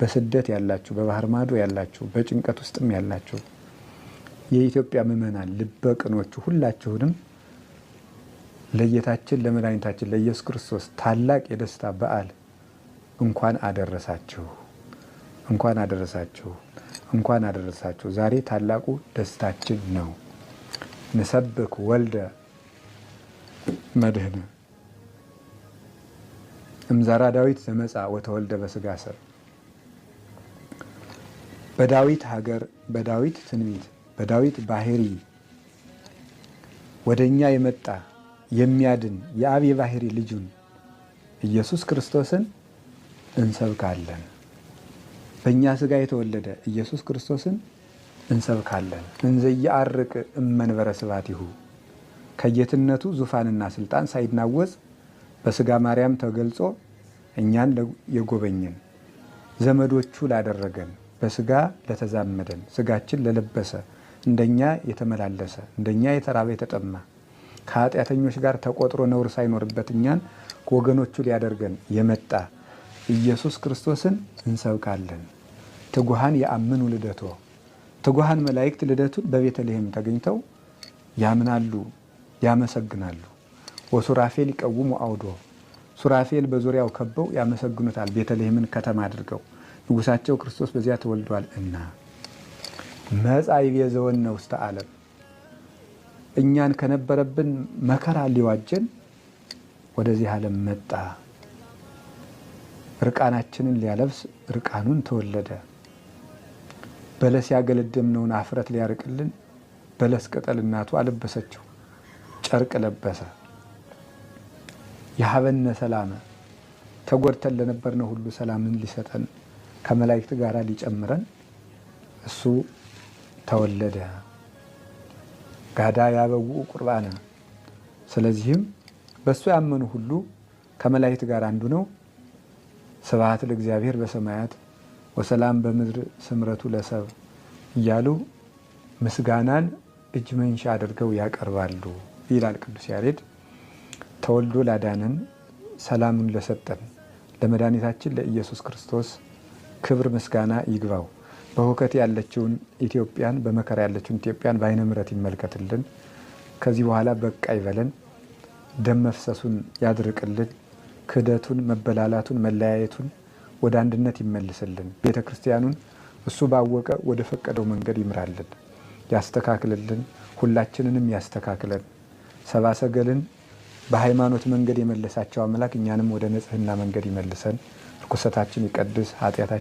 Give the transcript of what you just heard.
በስደት ያላችሁ፣ በባህር ማዶ ያላችሁ፣ በጭንቀት ውስጥም ያላችሁ የኢትዮጵያ ምዕመናን ልበ ቅኖቹ ሁላችሁንም ለጌታችን ለመድኃኒታችን ለኢየሱስ ክርስቶስ ታላቅ የደስታ በዓል እንኳን አደረሳችሁ፣ እንኳን አደረሳችሁ፣ እንኳን አደረሳችሁ። ዛሬ ታላቁ ደስታችን ነው። ንሰብክ ወልደ መድህነ እምዘራ ዳዊት ዘመጻ ወተወልደ በስጋ ሰብ። በዳዊት ሀገር፣ በዳዊት ትንቢት፣ በዳዊት ባህሪ ወደኛ የመጣ የሚያድን የአብ የባህሪ ልጁን ኢየሱስ ክርስቶስን እንሰብካለን። በእኛ ስጋ የተወለደ ኢየሱስ ክርስቶስን እንሰብካለን። እንዘ ይዐርቅ እመንበረ ስብሐቲሁ ከጌትነቱ ዙፋንና ስልጣን ሳይናወጽ በስጋ ማርያም ተገልጾ እኛን የጎበኘን ዘመዶቹ ላደረገን በስጋ ለተዛመደን ስጋችን ለለበሰ እንደኛ የተመላለሰ እንደኛ የተራበ የተጠማ ከኃጢአተኞች ጋር ተቆጥሮ ነውር ሳይኖርበት እኛን ወገኖቹ ሊያደርገን የመጣ ኢየሱስ ክርስቶስን እንሰብካለን። ትጉሃን የአምኑ ልደቶ ትጉሃን መላእክት ልደቱን በቤተልሔም ተገኝተው ያምናሉ፣ ያመሰግናሉ። ወሱራፌል ይቀውሙ አውዶ ሱራፌል በዙሪያው ከበው ያመሰግኑታል። ቤተልሔምን ከተማ አድርገው ንጉሳቸው ክርስቶስ በዚያ ተወልዷል እና መጻ ይቤዘወነ ውስተ ዓለም እኛን ከነበረብን መከራ ሊዋጀን ወደዚህ ዓለም መጣ። እርቃናችንን ሊያለብስ እርቃኑን ተወለደ። በለስ ያገለደምነውን አፍረት ሊያርቅልን በለስ ቅጠል እናቱ አለበሰችው፣ ጨርቅ ለበሰ። የሀበነ ሰላመ ተጎድተን ለነበርነው ሁሉ ሰላምን ሊሰጠን ከመላእክት ጋር ሊጨምረን እሱ ተወለደ። ጋዳ ያበውኡ ቁርባነ ስለዚህም በእሱ ያመኑ ሁሉ ከመላእክት ጋር አንዱ ነው። ስብሐት ለእግዚአብሔር በሰማያት ወሰላም በምድር ስምረቱ ለሰብ እያሉ ምስጋናን እጅ መንሻ አድርገው ያቀርባሉ ይላል ቅዱስ ያሬድ። ተወልዶ ላዳነን ሰላሙን ለሰጠን ለመድኃኒታችን ለኢየሱስ ክርስቶስ ክብር ምስጋና ይግባው። በሁከት ያለችውን ኢትዮጵያን፣ በመከራ ያለችውን ኢትዮጵያን በዓይነ ምሕረት ይመልከትልን። ከዚህ በኋላ በቃ ይበለን። ደም መፍሰሱን ያድርቅልን። ክህደቱን፣ መበላላቱን፣ መለያየቱን ወደ አንድነት ይመልስልን። ቤተ ክርስቲያኑን እሱ ባወቀ ወደ ፈቀደው መንገድ ይምራልን፣ ያስተካክልልን። ሁላችንንም ያስተካክለን። ሰብአ ሰገልን በሃይማኖት መንገድ የመለሳቸው አምላክ እኛንም ወደ ንጽሕና መንገድ ይመልሰን። ርኩሰታችን ይቀድስ፣ ኃጢአታችን